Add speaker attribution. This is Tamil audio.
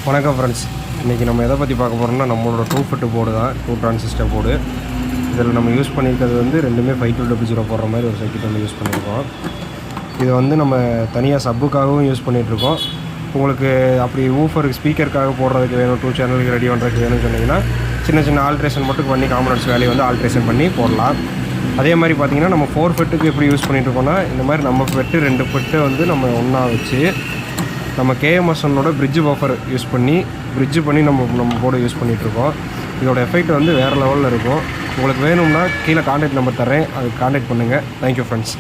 Speaker 1: வணக்கம் ஃப்ரெண்ட்ஸ், இன்றைக்கி நம்ம எதை பற்றி பார்க்க போகிறோம்னா நம்மளோட 2 ஃபிட் போர்டு தான், 2 டிரான்சிஸ்டர் போர்டு. இதில் நம்ம யூஸ் பண்ணியிருக்கிறது வந்து ரெண்டுமே 5200 போடுற மாதிரி ஒரு சர்க்யூட் வந்து யூஸ் பண்ணியிருக்கோம். இது வந்து நம்ம தனியாக சப்புக்காகவும் யூஸ் பண்ணிகிட்ருக்கோம். உங்களுக்கு அப்படி ஊஃபருக்கு ஸ்பீக்கருக்காக போடுறதுக்கு வேணும், 2 சேனலுக்கு ரெடி பண்ணுறதுக்கு வேணும்னு சொன்னிங்கன்னா சின்ன சின்ன ஆல்ட்ரேஷன் மட்டும் பண்ணி காம்பனன்ட்ஸ் வேலையை வந்து ஆல்ட்ரேஷன் பண்ணி போடலாம். அதே மாதிரி பார்த்திங்கன்னா நம்ம 4 ஃபிட்டுக்கு எப்படி யூஸ் பண்ணிகிட்ருக்கோன்னா, இந்த மாதிரி நம்ம ஃபிட்டு 2 ஃபிட்டு வந்து நம்ம ஒன்றா வச்சு நம்ம கேஎம்எஸ்ஸனோட பிரிட்ஜ் பஃபர் யூஸ் பண்ணி நம்ம போர்டு யூஸ் பண்ணிகிட்ருக்கோம். இதோட எஃபெக்ட் வந்து வேறு லெவலில் இருக்கும். உங்களுக்கு வேணும்னா கீழே கான்டாக்ட் நம்பர் தரேன், அதுக்கு கான்டாக்ட் பண்ணுங்கள். Thank you friends.